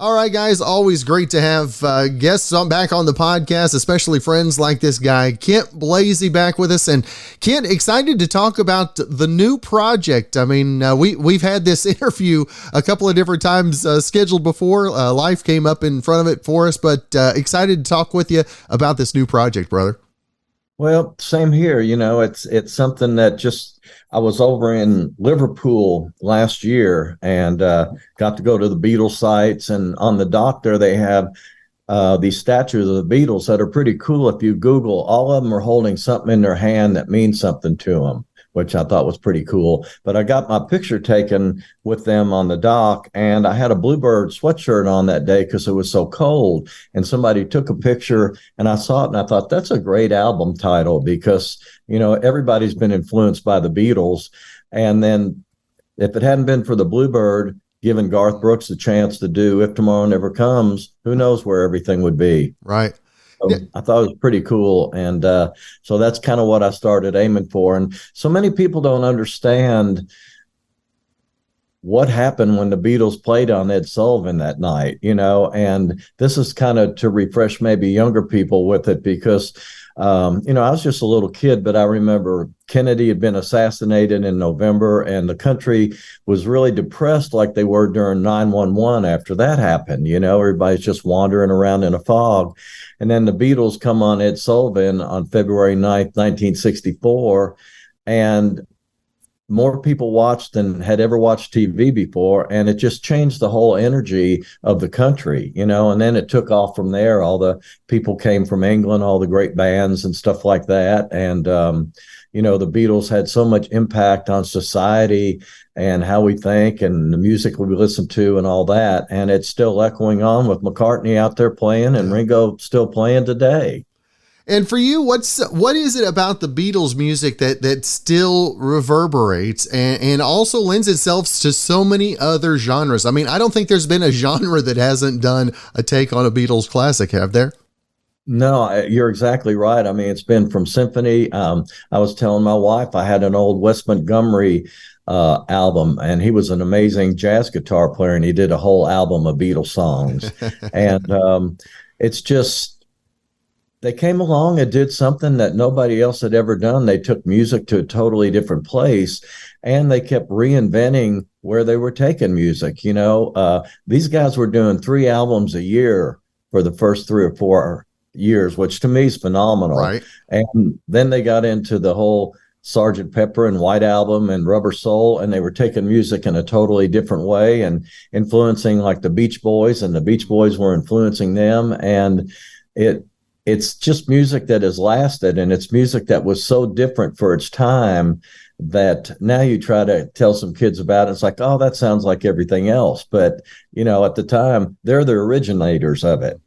All right, guys, always great to have guests back on the podcast, especially friends like this guy, Kent Blazy, back with us. And Kent, excited to talk about the new project. I mean, we've had this interview a couple of different times scheduled before. Life came up in front of it for us, but excited to talk with you about this new project, brother. Well, same here. It's something that I was over in Liverpool last year and got to go to the Beatles sites. And on the dock there, they have these statues of the Beatles that are pretty cool. If you Google, all of them are holding something in their hand that means something to them, which I thought was pretty cool. But I got my picture taken with them on the dock, and I had a Bluebird sweatshirt on that day because it was so cold. And somebody took a picture, and I saw it, and I thought, that's a great album title because, everybody's been influenced by the Beatles. And then if it hadn't been for the Bluebird, giving Garth Brooks a chance to do If Tomorrow Never Comes, who knows where everything would be. Right. So I thought it was pretty cool. And so that's kind of what I started aiming for. And so many people don't understand what happened when the Beatles played on Ed Sullivan that night, and this is kind of to refresh maybe younger people with it because, I was just a little kid, but I remember Kennedy had been assassinated in November and the country was really depressed like they were during 9/11 after that happened. Everybody's just wandering around in a fog. And then the Beatles come on Ed Sullivan on February 9th, 1964, and more people watched than had ever watched TV before, and it just changed the whole energy of the country, and then it took off from there. All the people came from England, all the great bands and stuff like that, and the Beatles had so much impact on society and how we think and the music we listen to and all that, and it's still echoing on with McCartney out there playing and Ringo still playing today. And for you, what is it about the Beatles music that still reverberates and also lends itself to so many other genres? I mean, I don't think there's been a genre that hasn't done a take on a Beatles classic, have there? No, you're exactly right. I mean, it's been from symphony. I was telling my wife I had an old Wes Montgomery album, and he was an amazing jazz guitar player, and he did a whole album of Beatles songs. And it's just, they came along and did something that nobody else had ever done. They took music to a totally different place, and they kept reinventing where they were taking music. These guys were doing 3 albums a year for the first 3 or 4 years, which to me is phenomenal. Right. And then they got into the whole Sgt. Pepper and White Album and Rubber Soul, and they were taking music in a totally different way and influencing like the Beach Boys, and the Beach Boys were influencing them. And it's just music that has lasted, and it's music that was so different for its time that now you try to tell some kids about it. It's like, oh, that sounds like everything else. But, at the time, they're the originators of it.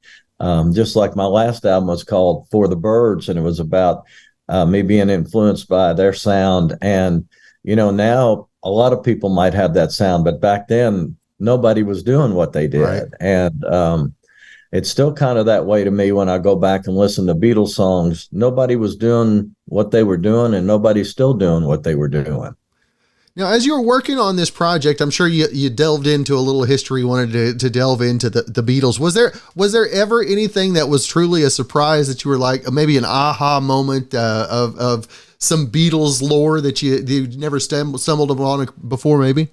Just like my last album was called For the Birds, and it was about me being influenced by their sound. And, now a lot of people might have that sound, but back then nobody was doing what they did. Right. And it's still kind of that way to me when I go back and listen to Beatles songs. Nobody was doing what they were doing, and nobody's still doing what they were doing. Now, as you were working on this project, I'm sure you delved into a little history, wanted to delve into the Beatles. Was there ever anything that was truly a surprise that you were like, maybe an aha moment of some Beatles lore that you never stumbled upon before, maybe?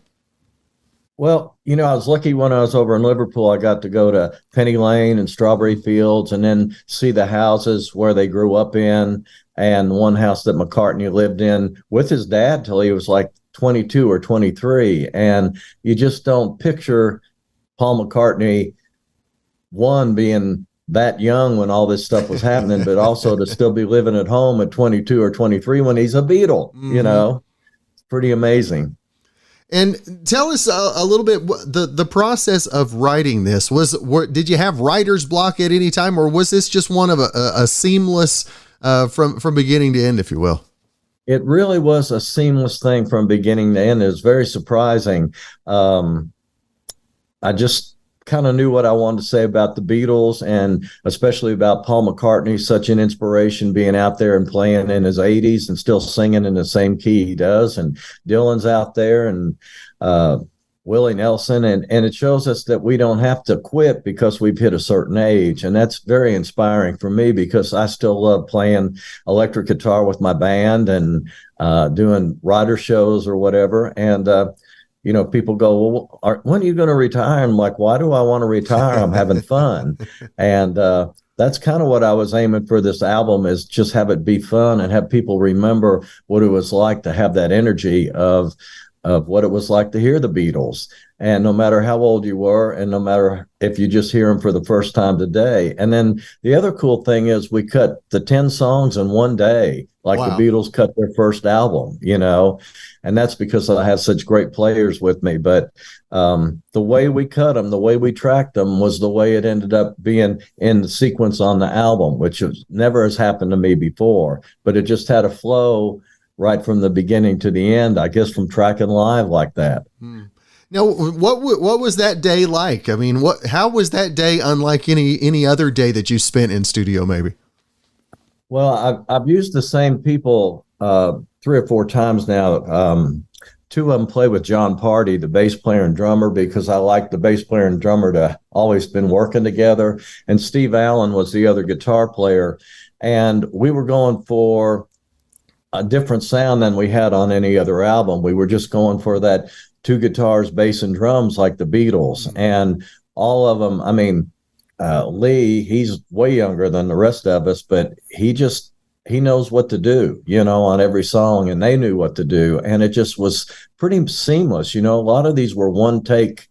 Well, I was lucky when I was over in Liverpool. I got to go to Penny Lane and Strawberry Fields and then see the houses where they grew up in, and one house that McCartney lived in with his dad till he was like 22 or 23. And you just don't picture Paul McCartney, one, being that young when all this stuff was happening, but also to still be living at home at 22 or 23 when he's a Beatle. Mm-hmm. It's pretty amazing. And tell us a little bit the process of writing this. Did you have writer's block at any time, or was this just one of a seamless from beginning to end, if you will? It really was a seamless thing from beginning to end. It was very surprising. I just kind of knew what I wanted to say about the Beatles, and especially about Paul McCartney, such an inspiration, being out there and playing in his 80s and still singing in the same key he does. And Dylan's out there, and Willie Nelson, and it shows us that we don't have to quit because we've hit a certain age. And that's very inspiring for me because I still love playing electric guitar with my band and doing rider shows or whatever. And, people go, well, when are you going to retire? I'm like, why do I want to retire? I'm having fun. And that's kind of what I was aiming for this album, is just have it be fun and have people remember what it was like to have that energy of what it was like to hear the Beatles. And no matter how old you were, and no matter if you just hear them for the first time today. And then the other cool thing is we cut the 10 songs in one day, like Wow. the Beatles cut their first album, and that's because I have such great players with me. But the way we cut them, the way we tracked them was the way it ended up being in the sequence on the album, which never has happened to me before, but it just had a flow right from the beginning to the end, I guess, from tracking live like that. Now, what was that day like? I mean, how was that day unlike any other day that you spent in studio, maybe? Well, I've used the same people 3 or 4 times now. 2 of them play with John Party, the bass player and drummer, because I like the bass player and drummer to always been working together. And Steve Allen was the other guitar player. And we were going for a different sound than we had on any other album. We were just going for that 2 guitars, bass, and drums like the Beatles. And all of them, I mean, Lee, he's way younger than the rest of us, but he knows what to do, on every song, and they knew what to do. And it just was pretty seamless. A lot of these were one take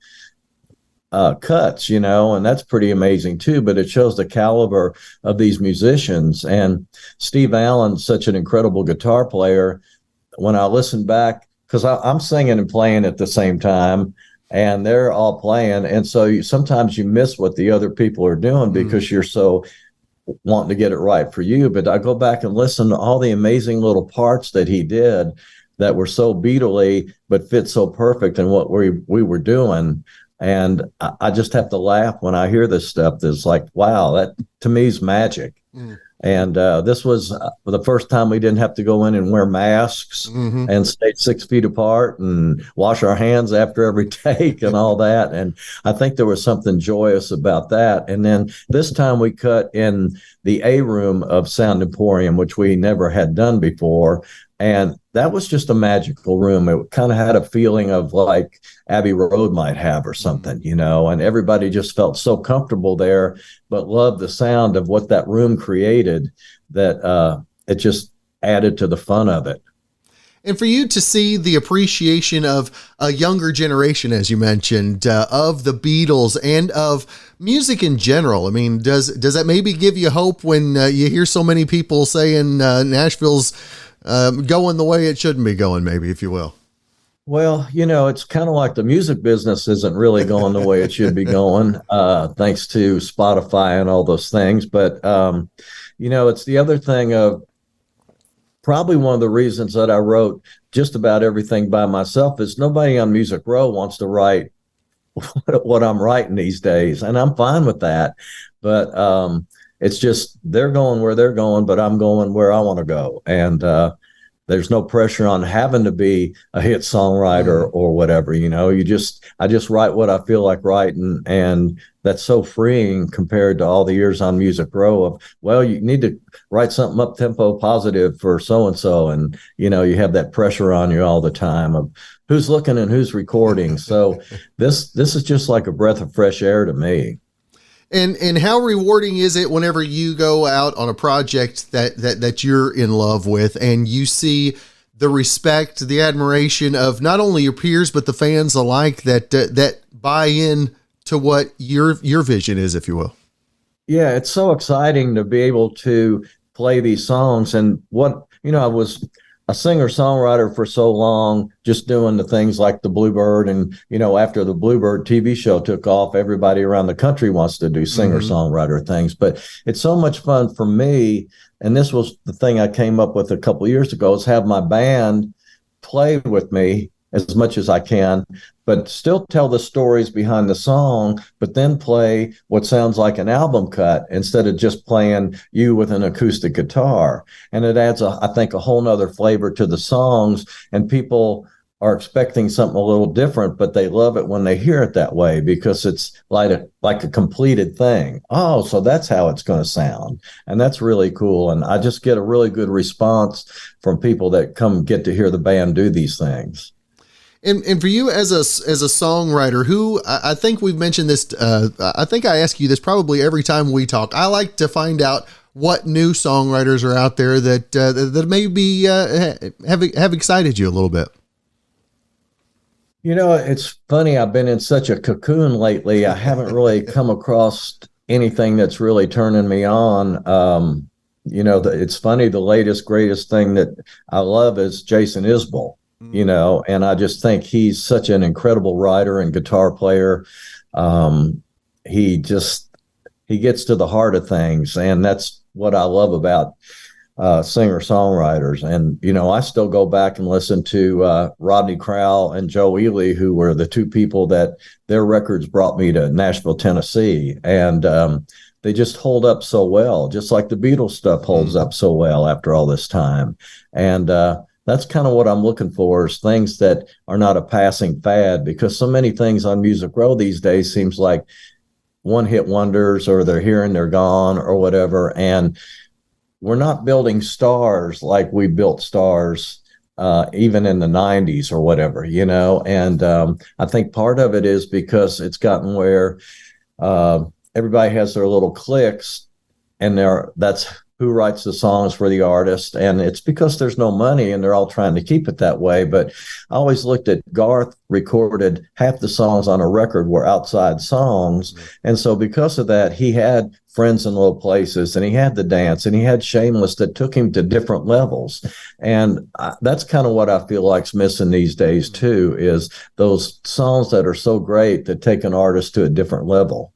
cuts, and that's pretty amazing too. But it shows the caliber of these musicians. And Steve Allen's such an incredible guitar player. When I listen back, because I'm singing and playing at the same time, and they're all playing, and so sometimes you miss what the other people are doing because you're so wanting to get it right for you. But I go back and listen to all the amazing little parts that he did that were so Beatle-y but fit so perfect in what we were doing. And I just have to laugh when I hear this stuff. That's like, wow, that to me is magic. And this was the first time we didn't have to go in and wear masks and stay 6 feet apart and wash our hands after every take and all that. And I think there was something joyous about that. And then this time we cut in the A room of Sound Emporium, which we never had done before. And that was just a magical room. It kind of had a feeling of like Abbey Road might have or something, and everybody just felt so comfortable there, but loved the sound of what that room created, that it just added to the fun of it. And for you to see the appreciation of a younger generation, as you mentioned, of the Beatles and of music in general, I mean, does that maybe give you hope when you hear so many people saying Nashville's going the way it shouldn't be going, maybe, if you will? Well, it's kind of like the music business isn't really going the way it should be going, thanks to Spotify and all those things. But, it's the other thing of probably one of the reasons that I wrote just about everything by myself is nobody on Music Row wants to write what I'm writing these days. And I'm fine with that. But it's just they're going where they're going, but I'm going where I want to go. And there's no pressure on having to be a hit songwriter or whatever. I just write what I feel like writing, and that's so freeing compared to all the years on Music Row of, well, you need to write something up tempo positive for so and so, and you have that pressure on you all the time of who's looking and who's recording. So this is just like a breath of fresh air to me. And how rewarding is it whenever you go out on a project that you're in love with and you see the respect, the admiration of not only your peers, but the fans alike that buy in to what your vision is, if you will? Yeah, it's so exciting to be able to play these songs. And I was a singer-songwriter for so long, just doing the things like the Bluebird. And, after the Bluebird TV show took off, everybody around the country wants to do singer-songwriter things. But it's so much fun for me. And this was the thing I came up with a couple of years ago, is have my band play with me as much as I can, but still tell the stories behind the song, but then play what sounds like an album cut instead of just playing you with an acoustic guitar. And it adds, I think, a whole nother flavor to the songs, and people are expecting something a little different, but they love it when they hear it that way because it's like a completed thing. Oh, so that's how it's going to sound. And that's really cool. And I just get a really good response from people that come get to hear the band do these things. And for you as a songwriter, who I think we've mentioned this, I think I ask you this probably every time we talk. I like to find out what new songwriters are out there that maybe have excited you a little bit. You know, it's funny. I've been in such a cocoon lately. I haven't really come across anything that's really turning me on. It's funny. The latest, greatest thing that I love is Jason Isbell, and I just think he's such an incredible writer and guitar player. He gets to the heart of things. And that's what I love about singer-songwriters. And, I still go back and listen to Rodney Crowell and Joe Ely, who were the two people that their records brought me to Nashville, Tennessee. And they just hold up so well, just like the Beatles stuff holds up so well after all this time. And that's kind of what I'm looking for, is things that are not a passing fad, because so many things on Music Row these days seems like one-hit wonders, or they're here and they're gone or whatever. And we're not building stars like we built stars even in the 90s or whatever, and I think part of it is because it's gotten where everybody has their little cliques, and that's who writes the songs for the artist. And it's because there's no money and they're all trying to keep it that way. But I always looked at Garth recorded half the songs on a record were outside songs. And so because of that, he had Friends in Low Places, and he had The Dance, and he had Shameless, that took him to different levels. And that's kind of what I feel like's missing these days too, is those songs that are so great that take an artist to a different level.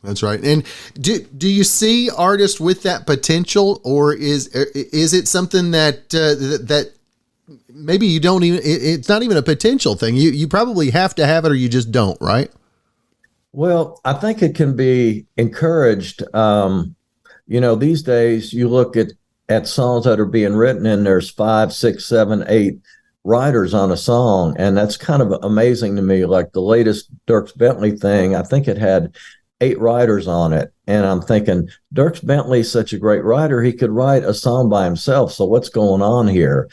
That's right. And do you see artists with that potential, or is it something that maybe you don't even, it's not even a potential thing. You probably have to have it, or you just don't, right? Well, I think it can be encouraged. These days you look at songs that are being written, and there's 5, 6, 7, 8 writers on a song. And that's kind of amazing to me. Like the latest Dierks Bentley thing, I think it had 8 writers on it. And I'm thinking, Dierks Bentley's such a great writer. He could write a song by himself. So what's going on here?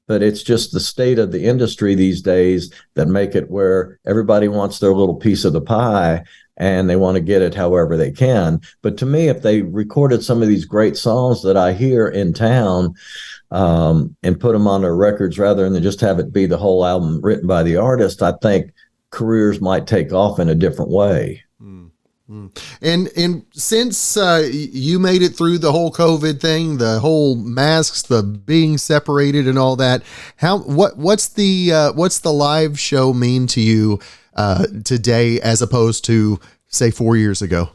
But it's just the state of the industry these days that make it where everybody wants their little piece of the pie, and they want to get it however they can. But to me, if they recorded some of these great songs that I hear in town, and put them on their records rather than just have it be the whole album written by the artist, I think careers might take off in a different way. And since you made it through the whole COVID thing, the whole masks, the being separated and all that, what's the live show mean to you today as opposed to, say, 4 years ago?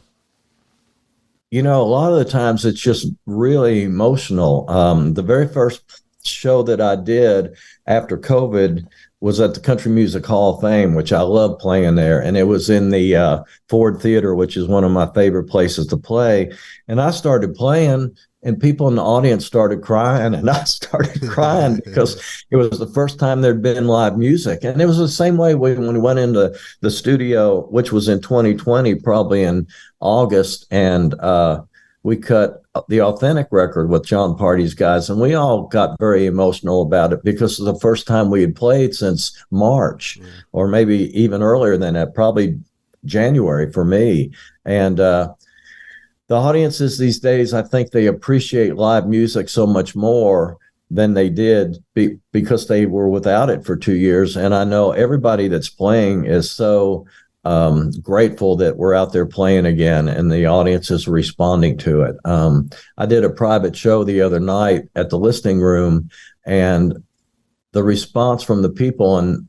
A lot of the times it's just really emotional. The very first show that I did after COVID was at the Country Music Hall of Fame, which I love playing there. And it was in the Ford Theater, which is one of my favorite places to play. And I started playing, and people in the audience started crying, and I started crying because it was the first time there'd been live music. And it was the same way when we went into the studio, which was in 2020, probably in August. And we cut the Authentic record with John Party's guys, and we all got very emotional about it because it was the first time we had played since March, or maybe even earlier than that, probably January for me. And the audiences these days, I think they appreciate live music so much more than they did because they were without it for 2 years. And I know everybody that's playing is so grateful that we're out there playing again, and the audience is responding to it. I did a private show the other night at the Listening Room, and the response from the people, and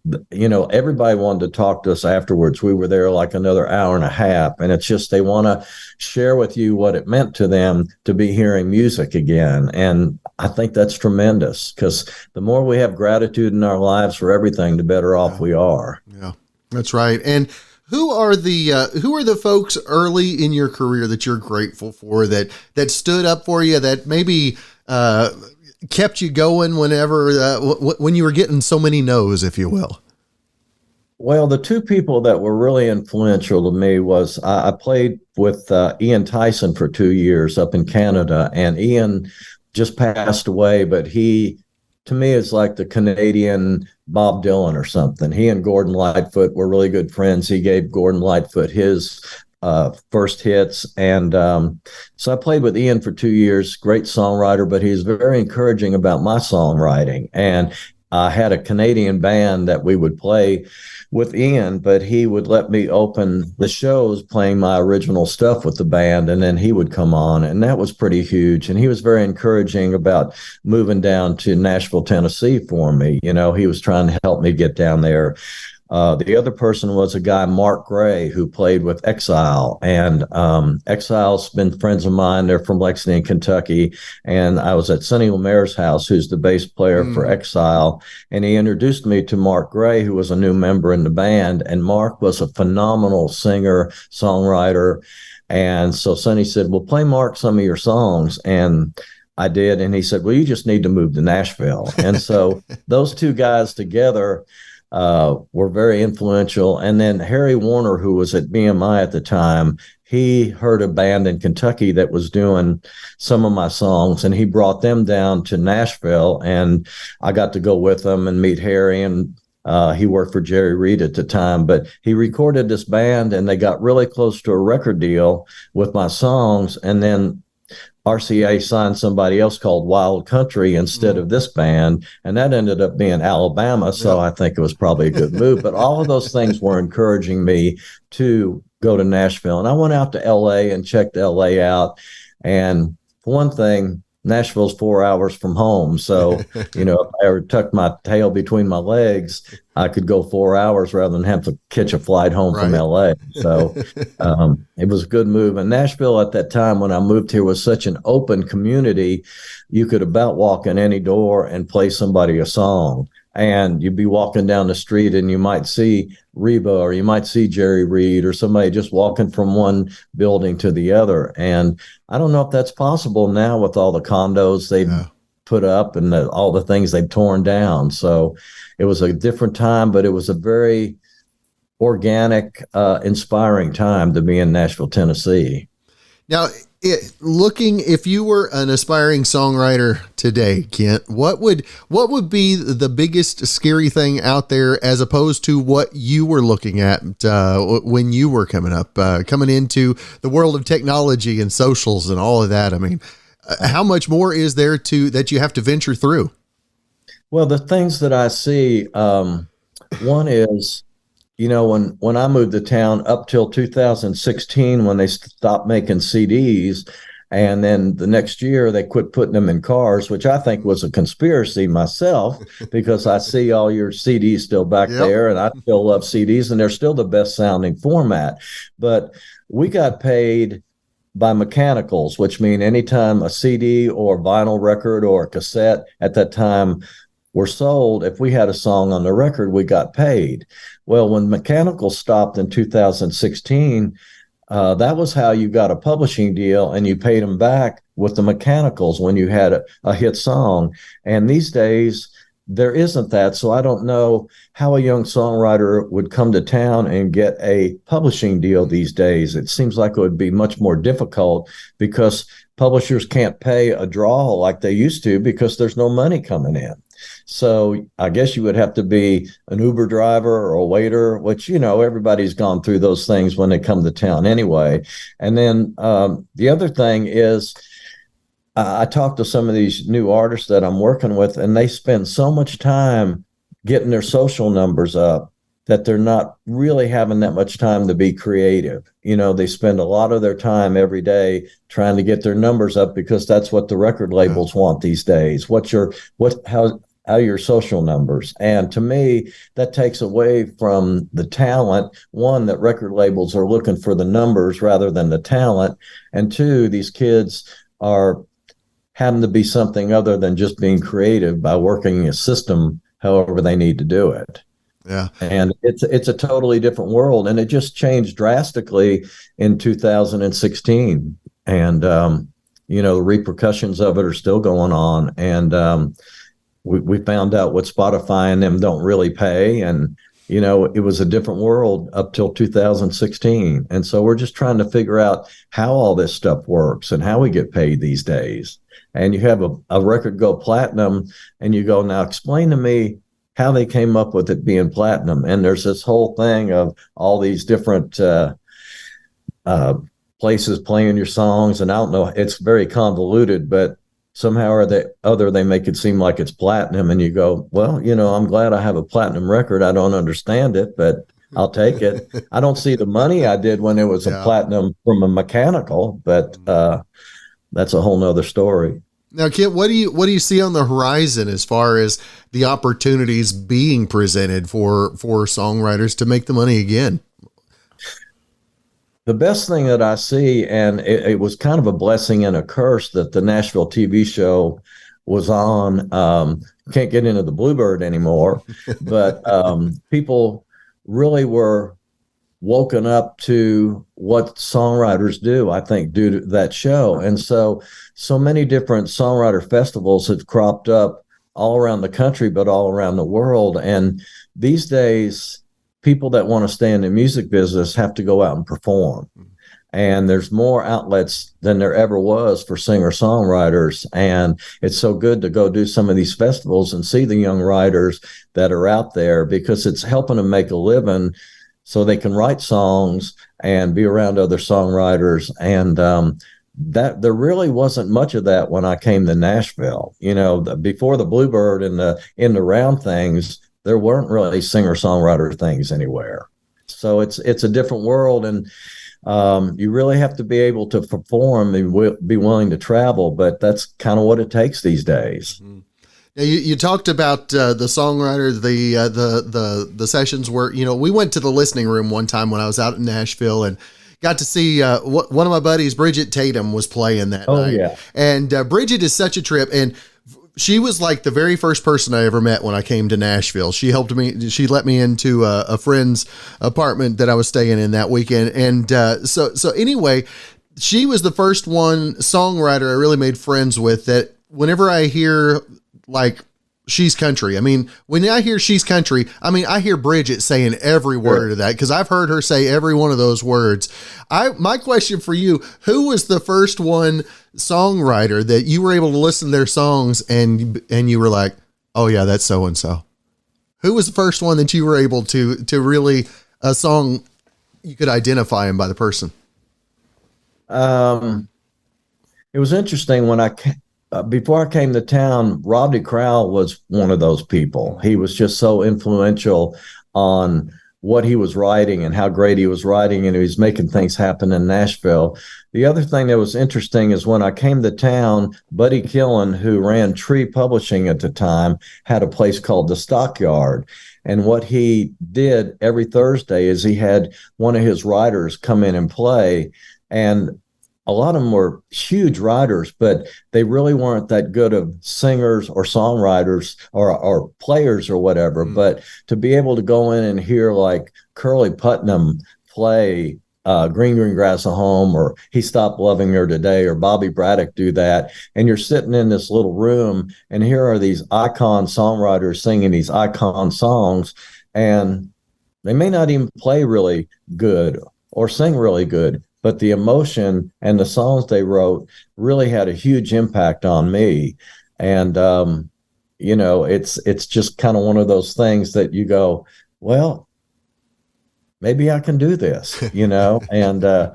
everybody wanted to talk to us afterwards. We were there like another hour and a half, and it's just they want to share with you what it meant to them to be hearing music again. And I think that's tremendous, because the more we have gratitude in our lives for everything, the better off we are. Yeah, that's right. And who are the folks early in your career that you're grateful for, that stood up for you, that maybe kept you going whenever, when you were getting so many no's, if you will? Well, the two people that were really influential to me was I played with Ian Tyson for 2 years up in Canada, and Ian just passed away, but he, to me, is like the Canadian Bob Dylan or something. He and Gordon Lightfoot were really good friends. He gave Gordon Lightfoot his first hits. And so I played with Ian for 2 years, great songwriter, but he's very encouraging about my songwriting. And I had a Canadian band that we would play with Ian, but he would let me open the shows playing my original stuff with the band, and then he would come on, and that was pretty huge. And he was very encouraging about moving down to Nashville, Tennessee for me. You know, he was trying to help me get down there. The other person was a guy, Mark Gray, who played with Exile. And Exile's been friends of mine. They're from Lexington, Kentucky. And I was at Sonny Lemaire's house, who's the bass player for Exile. And he introduced me to Mark Gray, who was a new member in the band. And Mark was a phenomenal singer, songwriter. And so Sonny said, well, play Mark some of your songs. And I did. And he said, well, you just need to move to Nashville. And so those two guys together were very influential. And then Harry Warner, who was at BMI at the time, he heard a band in Kentucky that was doing some of my songs, and he brought them down to Nashville, and I got to go with them and meet Harry. And he worked for Jerry Reed at the time, but he recorded this band, and they got really close to a record deal with my songs. And then RCA signed somebody else called Wild Country instead of this band, and that ended up being Alabama. So I think it was probably a good move. But all of those things were encouraging me to go to Nashville. And I went out to LA and checked LA out. And for one thing, Nashville's 4 hours from home. So, you know, if I ever tucked my tail between my legs, I could go 4 hours rather than have to catch a flight home from LA. So it was a good move. And Nashville at that time, when I moved here, was such an open community. You could about walk in any door and play somebody a song. And you'd be walking down the street and you might see Reba, or you might see Jerry Reed, or somebody just walking from one building to the other. And I don't know if that's possible now with all the condos they've put up and all the things they've torn down. So it was a different time, but it was a very organic, inspiring time to be in Nashville, Tennessee. Now, if you were an aspiring songwriter today, Kent, what would be the biggest scary thing out there as opposed to what you were looking at when you were coming up, coming into the world of technology and socials and all of that? I mean, how much more is there that you have to venture through? Well, the things that I see, one is, you know, when I moved to town up till 2016, when they stopped making CDs, and then the next year they quit putting them in cars, which I think was a conspiracy myself, because I see all your CDs still back there, and I still love CDs, and they're still the best sounding format. But we got paid by mechanicals, which mean anytime a CD or vinyl record or a cassette at that time were sold, if we had a song on the record, we got paid. Well, when mechanical stopped in 2016, that was how you got a publishing deal, and you paid them back with the mechanicals when you had a hit song. And these days, there isn't that. So I don't know how a young songwriter would come to town and get a publishing deal these days. It seems like it would be much more difficult because publishers can't pay a draw like they used to because there's no money coming in. So I guess you would have to be an Uber driver or a waiter, which, you know, everybody's gone through those things when they come to town anyway. And then the other thing is, I talked to some of these new artists that I'm working with, and they spend so much time getting their social numbers up that they're not really having that much time to be creative. You know, they spend a lot of their time every day trying to get their numbers up because that's what the record labels want these days. How your social numbers. And to me, that takes away from the talent. One, that record labels are looking for the numbers rather than the talent. And two, these kids are having to be something other than just being creative by working a system however they need to do it. Yeah. And it's a totally different world. And it just changed drastically in 2016. And the repercussions of it are still going on. And we found out what Spotify and them don't really pay. And, it was a different world up till 2016. And so we're just trying to figure out how all this stuff works and how we get paid these days. And you have a record go platinum, and you go, now explain to me how they came up with it being platinum. And there's this whole thing of all these different places playing your songs. And I don't know, it's very convoluted, but somehow or the other, they make it seem like it's platinum. And you go, well, I'm glad I have a platinum record. I don't understand it, but I'll take it. I don't see the money I did when it was a platinum from a mechanical, but that's a whole nother story. Now, Kent, what do you see on the horizon as far as the opportunities being presented for songwriters to make the money again? The best thing that I see, and it was kind of a blessing and a curse that the Nashville TV show was on. Can't get into the Bluebird anymore, but people really were woken up to what songwriters do, I think, due to that show. And so many different songwriter festivals have cropped up all around the country, but all around the world. And these days, people that want to stay in the music business have to go out and perform. And there's more outlets than there ever was for singer-songwriters. And it's so good to go do some of these festivals and see the young writers that are out there, because it's helping them make a living so they can write songs and be around other songwriters. And that there really wasn't much of that when I came to Nashville. Before the Bluebird and the In the Round things, there weren't really singer-songwriter things anywhere. So it's a different world, and you really have to be able to perform and be willing to travel, but that's kind of what it takes these days. Mm-hmm. Now, you talked about the songwriter, the sessions where, we went to the listening room one time when I was out in Nashville and got to see one of my buddies, Bridget Tatum, was playing that night. Yeah. And Bridget is such a trip, and she was like the very first person I ever met when I came to Nashville. She helped me. She let me into a friend's apartment that I was staying in that weekend. And so anyway, she was the first songwriter I really made friends with, that whenever I hear like She's Country, when I hear She's Country, I hear Bridget saying every word of that, because I've heard her say every one of those words. My question for you, who was the first songwriter that you were able to listen to their songs and you were like, oh yeah, that's so-and-so? Who was the first one that you were able to really, a song you could identify him by the person? It was interesting when before I came to town, Rodney Crowell was one of those people. He was just so influential on what he was writing and how great he was writing, and he was making things happen in Nashville. The other thing that was interesting is when I came to town, Buddy Killen, who ran Tree Publishing at the time, had a place called the Stockyard. And what he did every Thursday is he had one of his writers come in and play, and a lot of them were huge writers, but they really weren't that good of singers or songwriters or players or whatever. Mm. But to be able to go in and hear like Curly Putnam play Green Green Grass at Home, or He Stopped Loving Her Today, or Bobby Braddock do that, and you're sitting in this little room, and here are these icon songwriters singing these icon songs, and they may not even play really good or sing really good, but the emotion and the songs they wrote really had a huge impact on me. And, it's just kind of one of those things that you go, well, maybe I can do this, and I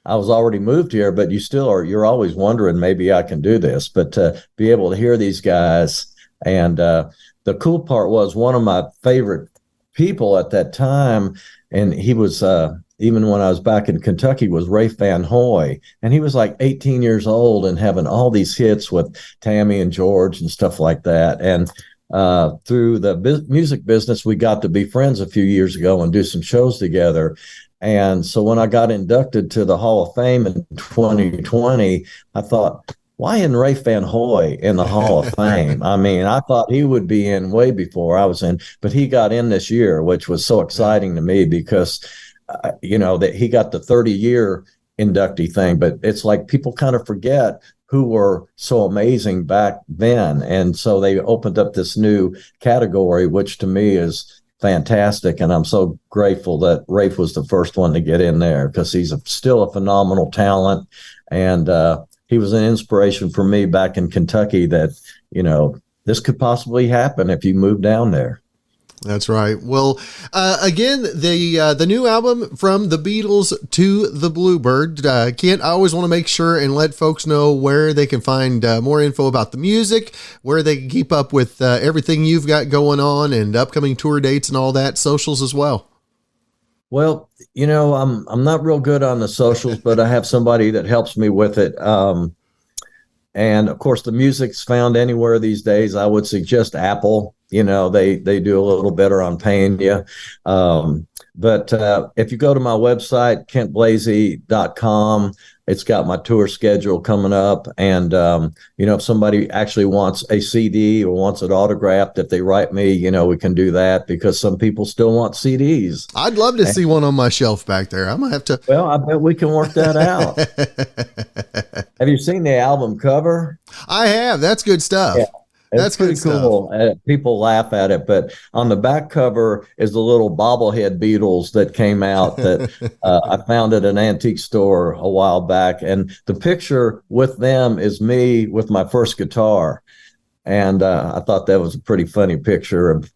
was already moved here, but you're always wondering, maybe I can do this. But to be able to hear these guys, and the cool part was one of my favorite people at that time, and he was even when I was back in Kentucky, was Rafe Van Hoy. And he was like 18 years old and having all these hits with Tammy and George and stuff like that. And through the music business, we got to be friends a few years ago and do some shows together. And so when I got inducted to the Hall of Fame in 2020, I thought, why isn't Rafe Van Hoy in the Hall of Fame? I thought he would be in way before I was in, but he got in this year, which was so exciting to me because that he got the 30-year inductee thing. But it's like people kind of forget who were so amazing back then. And so they opened up this new category, which to me is fantastic. And I'm so grateful that Rafe was the first one to get in there, because he's still a phenomenal talent. And he was an inspiration for me back in Kentucky, that, this could possibly happen if you move down there. That's right. Well, again, the new album from the Beatles to the Bluebird. Kent, I always want to make sure and let folks know where they can find more info about the music, where they can keep up with everything you've got going on, and upcoming tour dates and all that, socials as well. Well, I'm not real good on the socials, but I have somebody that helps me with it. And of course, the music's found anywhere these days. I would suggest Apple. They do a little better on paying you. But if you go to my website, kentblazy.com, it's got my tour schedule coming up. And, if somebody actually wants a CD or wants it autographed, if they write me, we can do that, because some people still want CDs. I'd love to see one on my shelf back there. I'm going to have to. Well, I bet we can work that out. Have you seen the album cover? I have. That's good stuff. Yeah. That's pretty cool. People laugh at it, but on the back cover is the little bobblehead Beatles that came out that I found at an antique store a while back. And the picture with them is me with my first guitar. And I thought that was a pretty funny picture of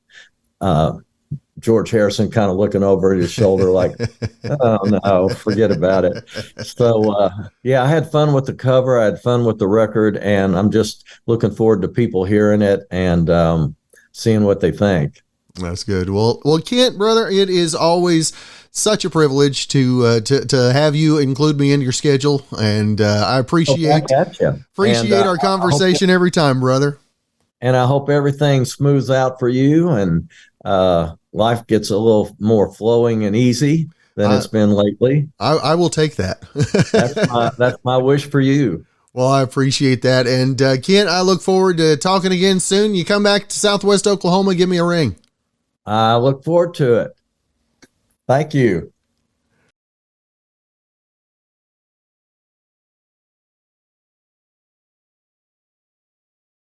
George Harrison kind of looking over his shoulder like, oh, no, forget about it. So, I had fun with the cover. I had fun with the record, and I'm just looking forward to people hearing it and seeing what they think. That's good. Well, Kent, brother, it is always such a privilege to have you include me in your schedule, and I appreciate our conversation every time, brother. And I hope everything smooths out for you, and life gets a little more flowing and easy than it's been lately. I will take that. That's my wish for you. Well, I appreciate that. And Kent, I look forward to talking again soon. You come back to Southwest Oklahoma, give me a ring. I look forward to it. Thank you.